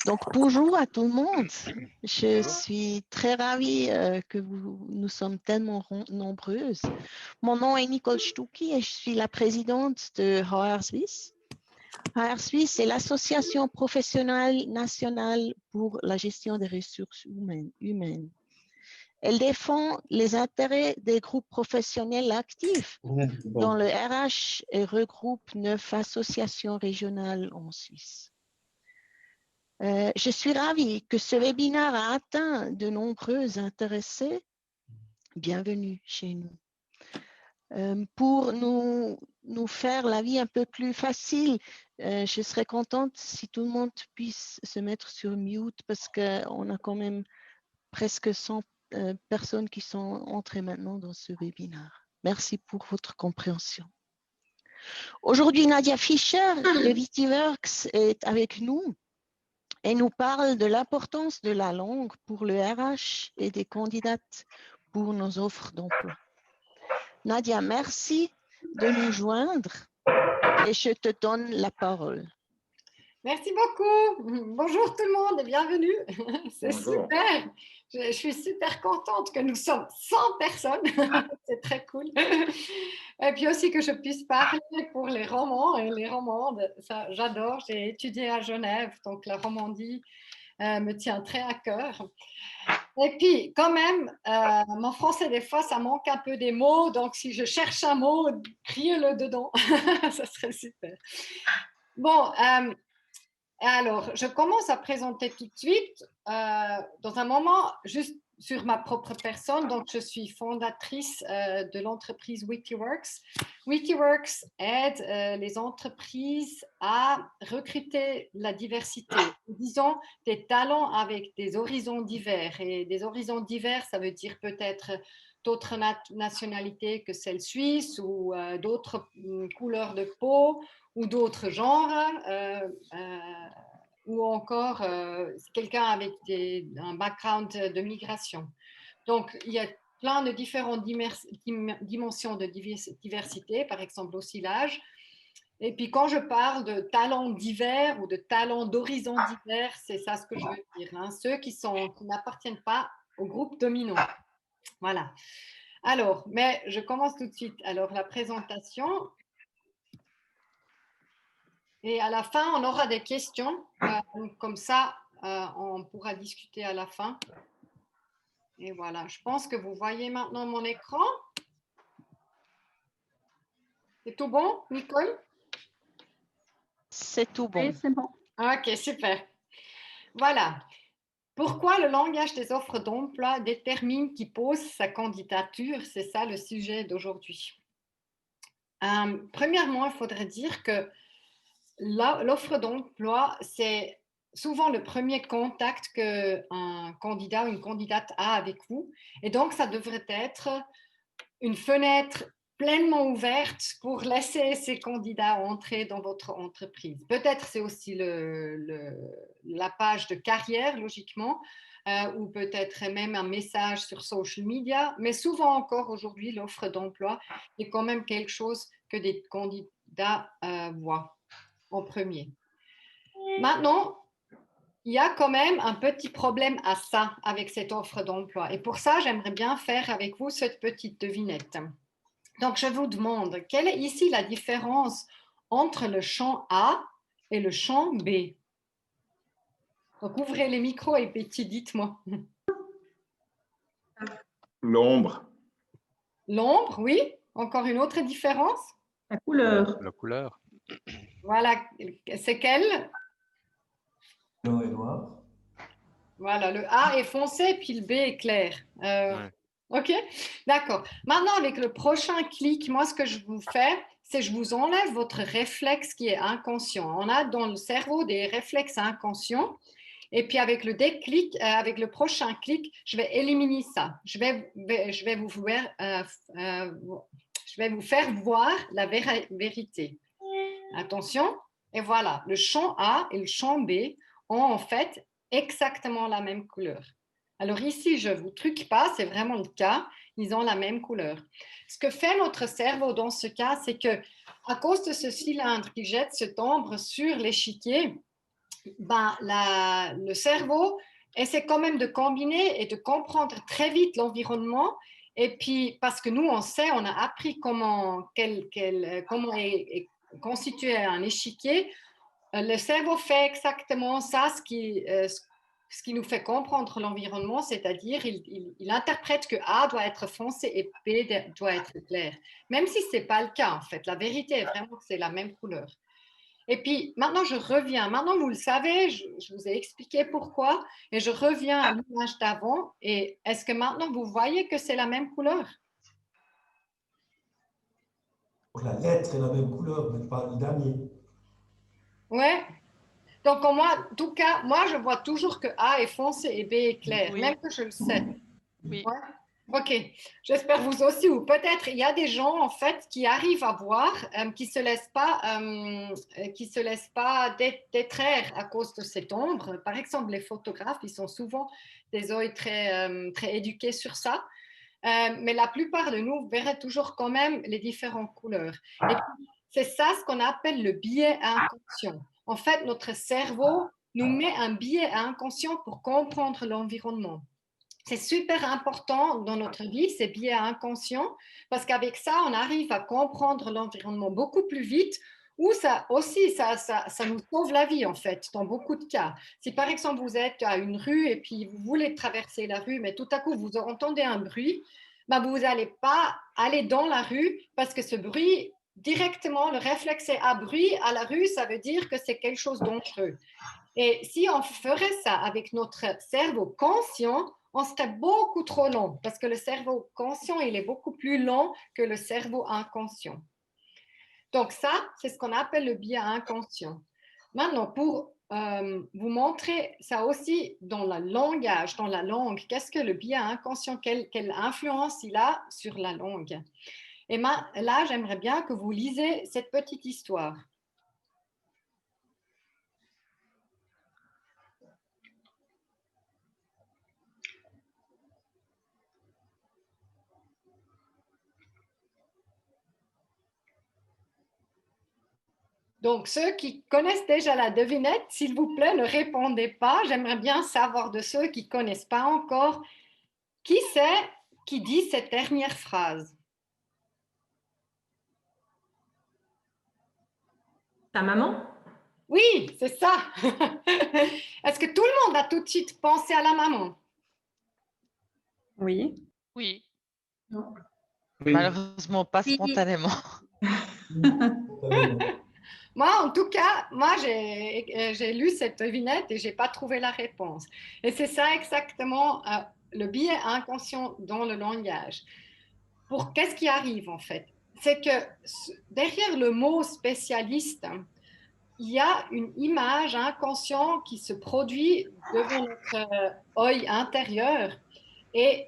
Donc, bonjour à tout le monde. Je Bonjour. suis très ravie que nous sommes tellement nombreuses. Mon nom est Nicole Stucki et je suis la présidente de HR Suisse. HR Suisse, c'est l'association professionnelle nationale pour la gestion des ressources humaines. Elle défend les intérêts des groupes professionnels actifs dans le RH et regroupe 9 associations régionales en Suisse. Je suis ravie que ce webinaire a atteint de nombreux intéressés. Bienvenue chez nous. Pour nous faire la vie un peu plus facile, je serais contente si tout le monde puisse se mettre sur mute parce qu'on a quand même presque 100 personnes qui sont entrées maintenant dans ce webinaire. Merci pour votre compréhension. Aujourd'hui, Nadia Fischer de Vitiworks est avec nous. Elle nous parle de l'importance de la langue pour le RH et des candidates pour nos offres d'emploi. Nadia, merci de nous joindre et je te donne la parole. Merci beaucoup. Bonjour tout le monde et bienvenue. C'est super. Je suis super contente que nous sommes 100 personnes. C'est très cool. Et puis aussi que je puisse parler pour les romans et les romandes. Ça, j'adore. J'ai étudié à Genève, donc la Romandie me tient très à cœur. Et puis, quand même, mon français, des fois, ça manque un peu des mots. Donc, si je cherche un mot, criez-le dedans. Ça serait super. Bon, alors, je commence à présenter tout de suite. Dans un moment, juste sur ma propre personne. Donc, je suis fondatrice de l'entreprise Wikiworks. Wikiworks aide les entreprises à recruter la diversité, disons des talents avec des horizons divers. Et des horizons divers, ça veut dire peut-être d'autres nationalités que celle suisse ou d'autres couleurs de peau ou d'autres genres. Ou encore quelqu'un avec un background de migration. Donc, il y a plein de différentes dimensions de diversité, par exemple aussi l'âge. Et puis, quand je parle de talents divers ou de talents d'horizons divers, c'est ça ce que je veux dire, hein, ceux qui n'appartiennent pas au groupe dominant. Voilà. Alors, mais je commence tout de suite. Alors, la présentation. Et à la fin, on aura des questions. Comme ça, on pourra discuter à la fin. Et voilà, je pense que vous voyez maintenant mon écran. C'est tout bon, Nicole? C'est tout bon. Oui, c'est bon. Ok, super. Voilà. Pourquoi le langage des offres d'emploi détermine qui pose sa candidature? C'est ça le sujet d'aujourd'hui. Premièrement, il faudrait dire que l'offre d'emploi, c'est souvent le premier contact qu'un candidat ou une candidate a avec vous. Et donc, ça devrait être une fenêtre pleinement ouverte pour laisser ces candidats entrer dans votre entreprise. Peut-être c'est aussi la page de carrière, logiquement, ou peut-être même un message sur social media. Mais souvent encore aujourd'hui, l'offre d'emploi est quand même quelque chose que des candidats voient en premier. Maintenant, il y a quand même un petit problème à ça avec cette offre d'emploi. Et pour ça, j'aimerais bien faire avec vous cette petite devinette. Donc, je vous demande, quelle est ici la différence entre le champ A et le champ B? Donc, ouvrez les micros et petit, dites-moi. L'ombre. L'ombre, oui. Encore une autre différence? La couleur. La couleur. Voilà, c'est quelle? Blanc et noir. Voilà, le A est foncé, puis le B est clair. Ouais. OK, d'accord. Maintenant, avec le prochain clic, moi, ce que je vous fais, c'est que je vous enlève votre réflexe qui est inconscient. On a dans le cerveau des réflexes inconscients. Et puis, avec le déclic, avec le prochain clic, je vais éliminer ça. Je vais vous faire voir la vérité. Attention. Et voilà, le champ A et le champ B ont en fait exactement la même couleur. Alors ici, je ne vous truque pas, c'est vraiment le cas, ils ont la même couleur. Ce que fait notre cerveau dans ce cas, c'est que à cause de ce cylindre qui jette cette ombre sur l'échiquier, le cerveau essaie quand même de combiner et de comprendre très vite l'environnement. Et puis, parce que nous, on sait, on a appris comment est constitué un échiquier, le cerveau fait exactement ça, ce qui nous fait comprendre l'environnement, c'est-à-dire il interprète que A doit être foncé et B doit être clair. Même si ce n'est pas le cas, en fait. La vérité est vraiment que c'est la même couleur. Et puis, maintenant, je reviens. Maintenant, vous le savez, je vous ai expliqué pourquoi. Et je reviens à l'image d'avant. Et est-ce que maintenant, vous voyez que c'est la même couleur? Donc la lettre est la même couleur, mais pas le dernier. Ouais. Donc, en tout cas, moi, je vois toujours que A est foncé et B est clair, Oui. même que je le sais. Oui. Ouais. Ok, j'espère vous aussi, ou peut-être il y a des gens en fait qui arrivent à voir, qui se laissent pas détraire à cause de cette ombre. Par exemple, les photographes, ils sont souvent des yeux très éduqués sur ça. Mais la plupart de nous verraient toujours quand même les différentes couleurs. Et puis, c'est ça ce qu'on appelle le biais inconscient. En fait, notre cerveau nous met un biais inconscient pour comprendre l'environnement. C'est super important dans notre vie, ces biais inconscients, parce qu'avec ça, on arrive à comprendre l'environnement beaucoup plus vite, ou ça aussi, ça nous sauve la vie, en fait, dans beaucoup de cas. Si par exemple, vous êtes à une rue et puis vous voulez traverser la rue, mais tout à coup, vous entendez un bruit, ben, vous n'allez pas aller dans la rue parce que ce bruit, directement, le réflexe est à bruit, à la rue, ça veut dire que c'est quelque chose de dangereux. Et si on ferait ça avec notre cerveau conscient, on serait beaucoup trop lent parce que le cerveau conscient, il est beaucoup plus lent que le cerveau inconscient. Donc ça, c'est ce qu'on appelle le biais inconscient. Maintenant, pour vous montrer ça aussi dans le langage, dans la langue, qu'est-ce que le biais inconscient, quelle influence il a sur la langue. Et là, j'aimerais bien que vous lisez cette petite histoire. Donc, ceux qui connaissent déjà la devinette, s'il vous plaît, ne répondez pas. J'aimerais bien savoir de ceux qui ne connaissent pas encore, qui c'est qui dit cette dernière phrase? Ta maman? Oui, c'est ça. Est-ce que tout le monde a tout de suite pensé à la maman? Oui. Oui. Non. Oui. Malheureusement, pas spontanément. Moi, en tout cas, j'ai lu cette devinette et je n'ai pas trouvé la réponse. Et c'est ça exactement le biais inconscient dans le langage. Qu'est-ce qui arrive en fait? C'est que derrière le mot spécialiste, il y a une image inconsciente qui se produit devant notre œil intérieur et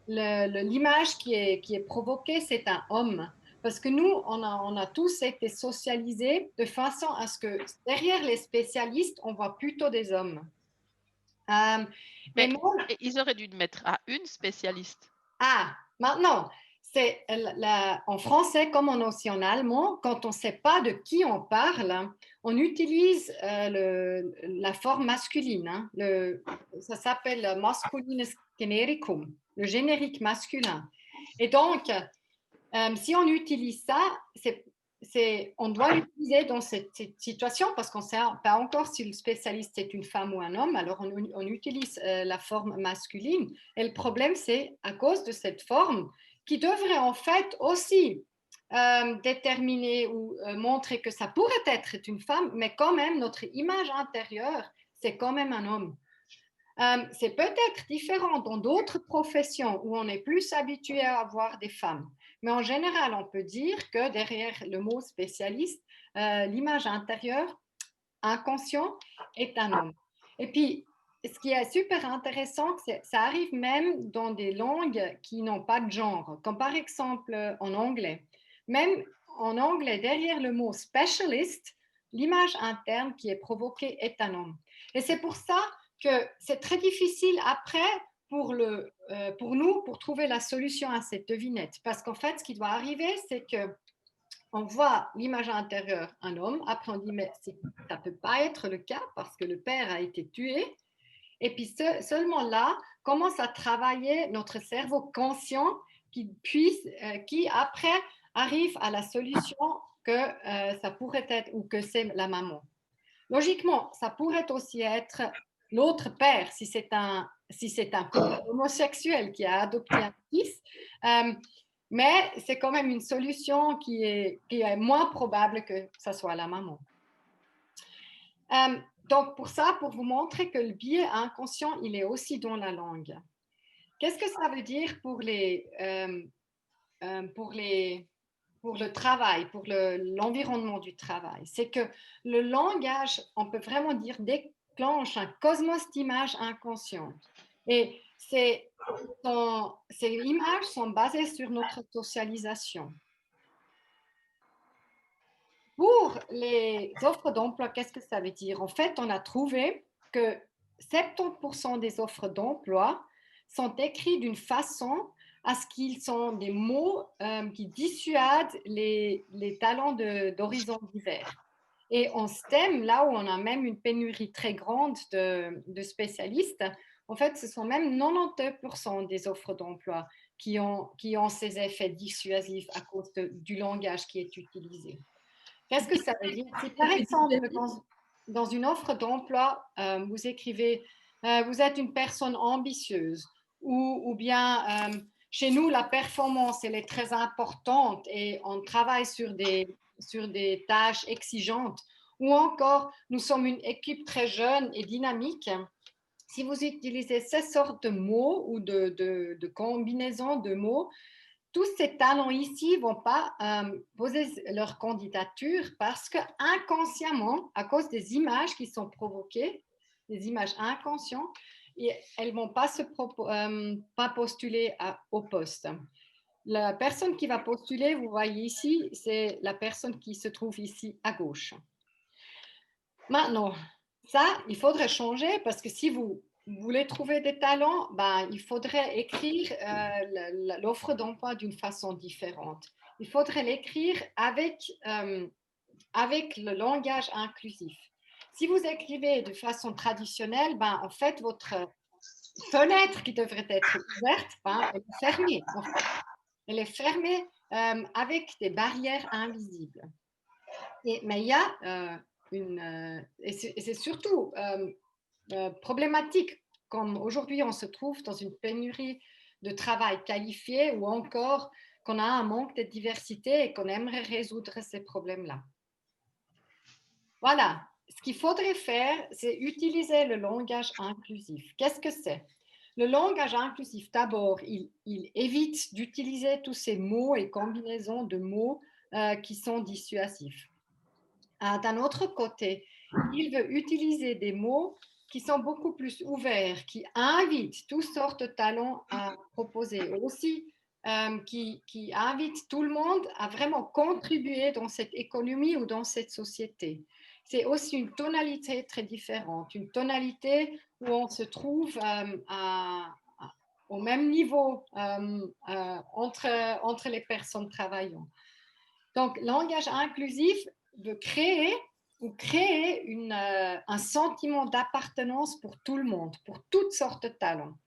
l'image qui est provoquée, c'est un homme. Parce que nous, on a tous été socialisés de façon à ce que derrière les spécialistes, on voit plutôt des hommes. Mais ils auraient dû mettre à une spécialiste. Ah, maintenant, c'est en français comme aussi en allemand, quand on ne sait pas de qui on parle, on utilise la forme masculine. Hein, ça s'appelle masculines genericum, le générique masculin. Et donc, si on utilise ça, on doit l'utiliser dans cette situation parce qu'on ne sait pas encore si le spécialiste est une femme ou un homme, alors on utilise la forme masculine. Et le problème, c'est à cause de cette forme qui devrait en fait aussi déterminer ou montrer que ça pourrait être une femme, mais quand même, notre image intérieure, c'est quand même un homme. C'est peut-être différent dans d'autres professions où on est plus habitué à avoir des femmes. Mais en général, on peut dire que derrière le mot spécialiste, l'image intérieure, inconscient, est un homme. Et puis, ce qui est super intéressant, ça arrive même dans des langues qui n'ont pas de genre, comme par exemple en anglais. Même en anglais, derrière le mot specialist, l'image interne qui est provoquée est un homme. Et c'est pour ça que c'est très difficile après pour nous, pour trouver la solution à cette devinette. Parce qu'en fait, ce qui doit arriver, c'est que on voit l'image intérieure, un homme. Après, on dit, mais ça ne peut pas être le cas parce que le père a été tué. Et puis seulement là, commence à travailler notre cerveau conscient qui après arrive à la solution que ça pourrait être ou que c'est la maman. Logiquement, ça pourrait aussi être l'autre père si c'est un couple homosexuel qui a adopté un fils. Mais c'est quand même une solution qui est moins probable que ça soit la maman. Donc, pour vous montrer que le biais inconscient, il est aussi dans la langue. Qu'est-ce que ça veut dire pour le travail, pour l'environnement du travail? C'est que le langage, on peut vraiment dire, déclenche un cosmos d'images inconscientes. Et ces images sont basées sur notre socialisation. Pour les offres d'emploi, qu'est-ce que ça veut dire? En fait, on a trouvé que 70% des offres d'emploi sont écrites d'une façon à ce qu'ils sont des mots qui dissuadent les talents d'horizons divers. Et en STEM, là où on a même une pénurie très grande de spécialistes, en fait, ce sont même 92% des offres d'emploi qui ont ces effets dissuasifs à cause du langage qui est utilisé. Qu'est-ce que ça veut dire? Si par exemple, dans une offre d'emploi, vous écrivez vous êtes une personne ambitieuse ou bien chez nous, la performance, elle est très importante et on travaille sur des tâches exigeantes ou encore, nous sommes une équipe très jeune et dynamique. Si vous utilisez ces sortes de mots ou de combinaisons de mots, tous ces talents ici ne vont pas poser leur candidature parce que inconsciemment, à cause des images qui sont provoquées, des images inconscientes, elles ne vont pas postuler au poste. La personne qui va postuler, vous voyez ici, c'est la personne qui se trouve ici à gauche. Maintenant, ça, il faudrait changer parce que si vous voulez trouver des talents, il faudrait écrire l'offre d'emploi d'une façon différente. Il faudrait l'écrire avec le langage inclusif. Si vous écrivez de façon traditionnelle, en fait, votre fenêtre qui devrait être ouverte, elle est fermée. En fait. Elle est fermée avec des barrières invisibles. Mais il y a et c'est surtout problématique comme aujourd'hui on se trouve dans une pénurie de travail qualifié ou encore qu'on a un manque de diversité et qu'on aimerait résoudre ces problèmes-là. Voilà, ce qu'il faudrait faire, c'est utiliser le langage inclusif. Qu'est-ce que c'est? Le langage inclusif, d'abord, il évite d'utiliser tous ces mots et combinaisons de mots qui sont dissuasifs. D'un autre côté, il veut utiliser des mots qui sont beaucoup plus ouverts, qui invitent toutes sortes de talents à proposer, aussi qui invitent tout le monde à vraiment contribuer dans cette économie ou dans cette société. C'est aussi une tonalité très différente, une tonalité où on se trouve au même niveau entre les personnes travaillant. Donc, langage inclusif veut créer un sentiment d'appartenance pour tout le monde, pour toutes sortes de talents.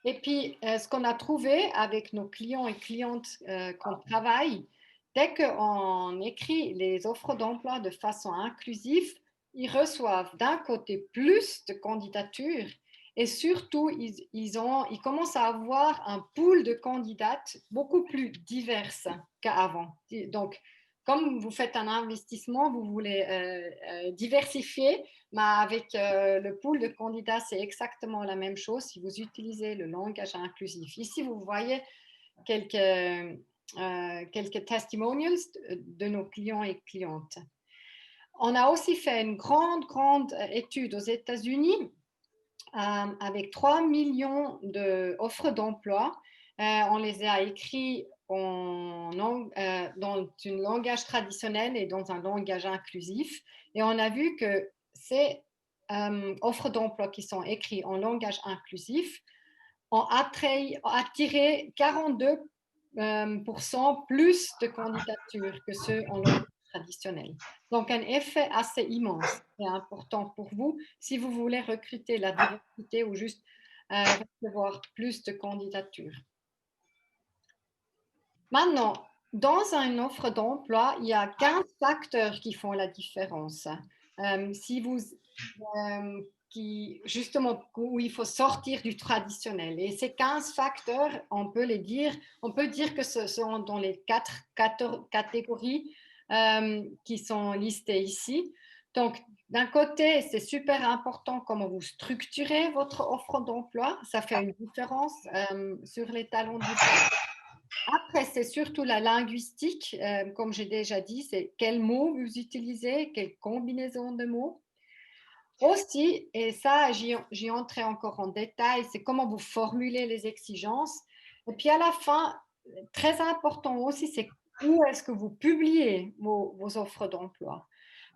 Et puis, ce qu'on a trouvé avec nos clients et clientes qu'on travaille, dès qu'on écrit les offres d'emploi de façon inclusive, ils reçoivent d'un côté plus de candidatures et surtout, ils commencent à avoir un pool de candidates beaucoup plus diverses qu'avant. Donc, comme vous faites un investissement, vous voulez diversifier, mais avec le pool de candidats, c'est exactement la même chose si vous utilisez le langage inclusif. Ici, vous voyez quelques testimonials de nos clients et clientes. On a aussi fait une grande étude aux États-Unis avec 3 millions d'offres d'emploi. On les a écrits dans un langage traditionnel et dans un langage inclusif. Et on a vu que ces offres d'emploi qui sont écrites en langage inclusif ont attiré 42 plus de candidatures que ceux en langue traditionnelle. Donc, un effet assez immense et important pour vous si vous voulez recruter la diversité ou juste recevoir plus de candidatures. Maintenant, dans une offre d'emploi, il y a 15 facteurs qui font la différence. Justement, où il faut sortir du traditionnel. Et ces 15 facteurs, on peut dire que ce sont dans les 4 catégories qui sont listées ici. Donc, d'un côté, c'est super important comment vous structurez votre offre d'emploi. Ça fait une différence sur les talents du Après, c'est surtout la linguistique, comme j'ai déjà dit, c'est quels mots vous utilisez, quelle combinaison de mots. Aussi, et ça, j'y entrais encore en détail, c'est comment vous formulez les exigences. Et puis à la fin, très important aussi, c'est où est-ce que vous publiez vos offres d'emploi.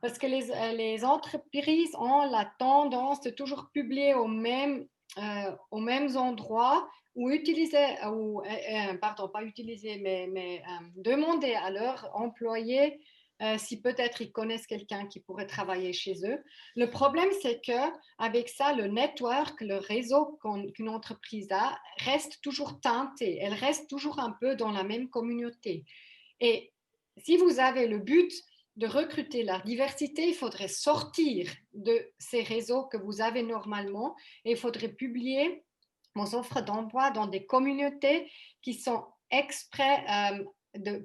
Parce que les entreprises ont la tendance de toujours publier aux mêmes endroits ou demander à leurs employés si peut-être ils connaissent quelqu'un qui pourrait travailler chez eux. Le problème, c'est qu'avec ça, le network, le réseau qu'une entreprise a, reste toujours teinté. Elle reste toujours un peu dans la même communauté. Et si vous avez le but de recruter la diversité, il faudrait sortir de ces réseaux que vous avez normalement et il faudrait publier vos offres d'emploi dans des communautés qui sont exprès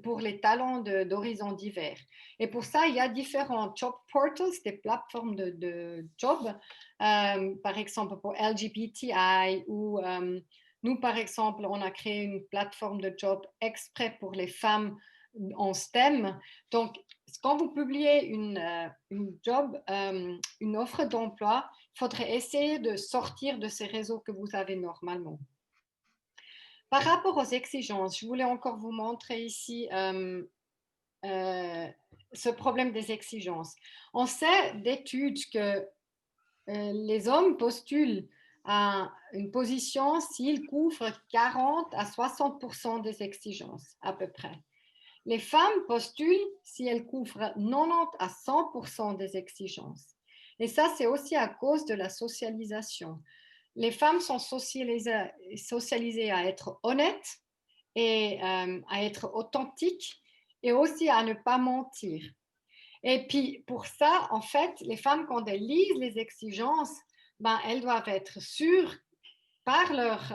pour les talents d'horizons divers. Et pour ça, il y a différents job portals, des plateformes de jobs, par exemple pour LGBTI ou nous, par exemple, on a créé une plateforme de job exprès pour les femmes en STEM. Donc, quand vous publiez une offre d'emploi, il faudrait essayer de sortir de ces réseaux que vous avez normalement. Par rapport aux exigences, je voulais encore vous montrer ici ce problème des exigences. On sait d'études que les hommes postulent à une position s'ils couvrent 40 à 60% des exigences, à peu près. Les femmes postulent si elles couvrent 90 à 100% des exigences. Et ça, c'est aussi à cause de la socialisation. Les femmes sont socialisées à être honnêtes et à être authentiques et aussi à ne pas mentir. Et puis, pour ça, en fait, les femmes, quand elles lisent les exigences, elles doivent être sûres par leur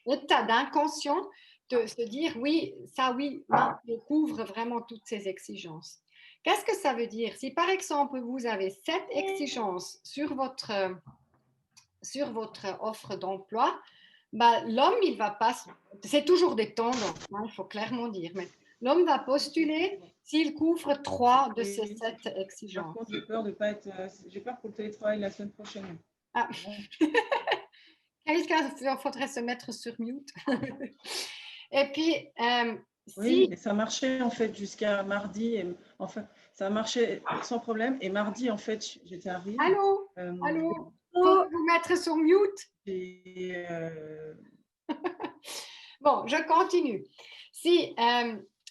état d'inconscient de se dire oui, je couvre vraiment toutes ces exigences. Qu'est-ce que ça veut dire? Si par exemple vous avez 7 exigences sur votre offre d'emploi, l'homme, il va pas, c'est toujours des tendances, il faut clairement dire, mais l'homme va postuler s'il couvre 3 de ces 7 exigences. Par contre, j'ai peur de pas être, j'ai peur pour le télétravail la semaine prochaine. Ah. Il faudrait se mettre sur mute. Et puis, oui, mais ça marchait en fait jusqu'à mardi. Enfin, ça marchait sans problème. Et mardi, en fait, j'étais arrivée. Allô, allô, faut vous mettre sur mute. Bon, je continue.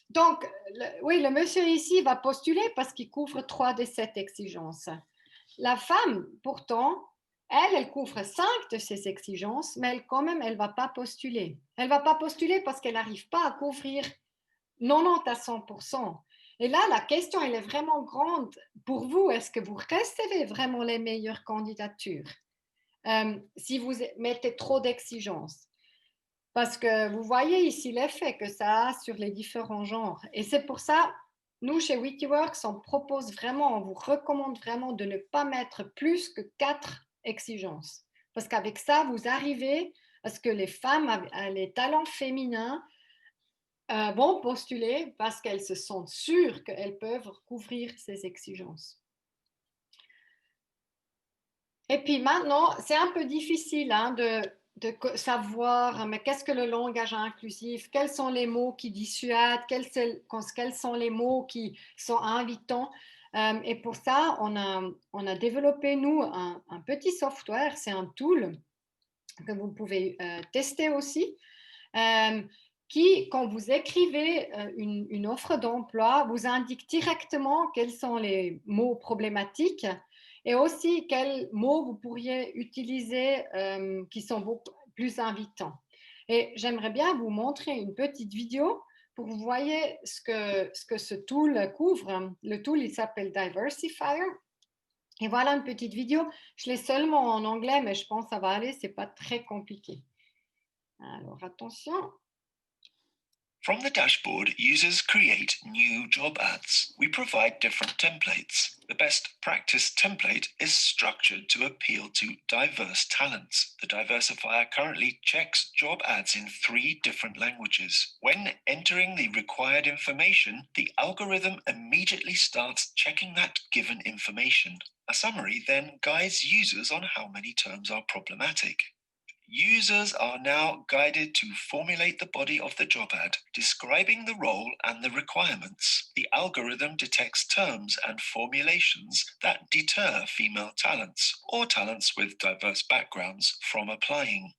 Donc, le monsieur ici va postuler parce qu'il couvre 3 des 7 exigences. La femme, pourtant, elle couvre 5 de ces exigences, mais quand même, elle ne va pas postuler. Elle ne va pas postuler parce qu'elle n'arrive pas à couvrir 90 à 100%. Et là, la question, elle est vraiment grande. Pour vous, est-ce que vous recevez vraiment les meilleures candidatures si vous mettez trop d'exigences? Parce que vous voyez ici l'effet que ça a sur les différents genres. Et c'est pour ça, nous, chez Wikiworks, on vous recommande vraiment de ne pas mettre plus que 4 exigences. Parce qu'avec ça, vous arrivez à ce que les femmes, les talents féminins, vont postuler parce qu'elles se sentent sûres qu'elles peuvent couvrir ces exigences. Et puis maintenant, c'est un peu difficile de savoir, mais qu'est-ce que le langage inclusif? Quels sont les mots qui dissuadent? Quels sont les mots qui sont invitants? Et pour ça, on a développé, nous, un petit software, c'est un tool que vous pouvez tester aussi, qui, quand vous écrivez une offre d'emploi, vous indique directement quels sont les mots problématiques et aussi quels mots vous pourriez utiliser qui sont beaucoup plus invitants. Et j'aimerais bien vous montrer une petite vidéo pour que vous voyez ce que ce tool couvre. Le tool, il s'appelle Diversifier. Et voilà une petite vidéo. Je l'ai seulement en anglais, mais je pense que ça va aller. Ce n'est pas très compliqué. Alors, attention. From the dashboard, users create new job ads. We provide different templates. The best practice template is structured to appeal to diverse talents. The diversifier currently checks job ads in 3 different languages. When entering the required information, the algorithm immediately starts checking that given information. A summary then guides users on how many terms are problematic. Users are now guided to formulate the body of the job ad, describing the role and the requirements. The algorithm detects terms and formulations that deter female talents or talents with diverse backgrounds from applying.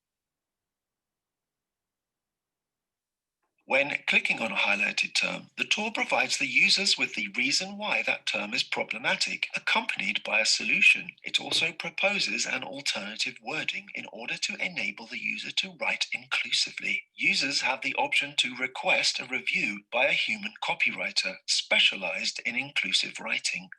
When clicking on a highlighted term, the tool provides the users with the reason why that term is problematic, accompanied by a solution. It also proposes an alternative wording in order to enable the user to write inclusively. Users have the option to request a review by a human copywriter specialized in inclusive writing.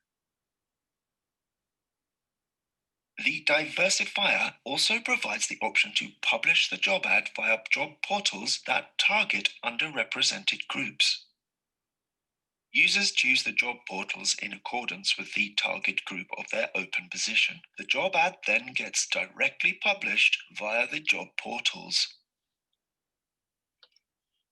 The diversifier also provides the option to publish the job ad via job portals that target underrepresented groups. Users choose the job portals in accordance with the target group of their open position. The job ad then gets directly published via the job portals.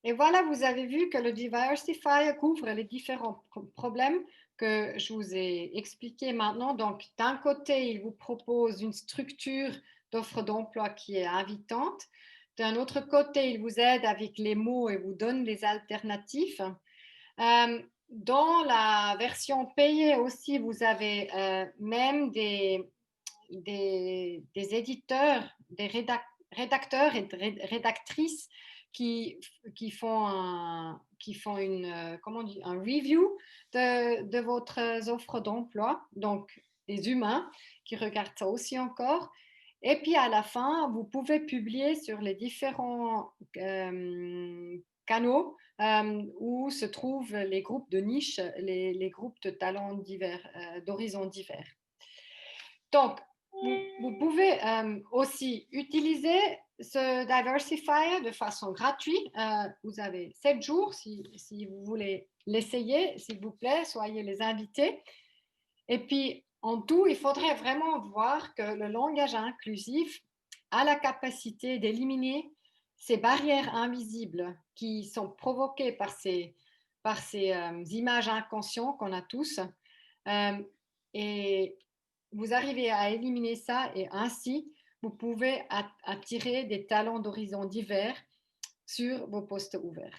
Et voilà, vous avez vu que le Diversifier couvre les différents problèmes que je vous ai expliqué maintenant. Donc, d'un côté, il vous propose une structure d'offre d'emploi qui est invitante. D'un autre côté, il vous aide avec les mots et vous donne des alternatives. Dans la version payée aussi, vous avez même des éditeurs, des rédacteurs et rédactrices qui font un review de votre offre d'emploi, donc des humains qui regardent ça aussi encore. Et puis à la fin, vous pouvez publier sur les différents canaux où se trouvent les groupes de niche, les groupes de talents divers, d'horizons divers. Donc, vous pouvez aussi utiliser ce Diversifier de façon gratuite. Vous avez 7 jours si vous voulez l'essayer, s'il vous plaît, soyez les invités. Et puis, en tout, il faudrait vraiment voir que le langage inclusif a la capacité d'éliminer ces barrières invisibles qui sont provoquées par ces images inconscientes qu'on a tous. Et vous arrivez à éliminer ça et ainsi, vous pouvez attirer des talents d'horizons divers sur vos postes ouverts.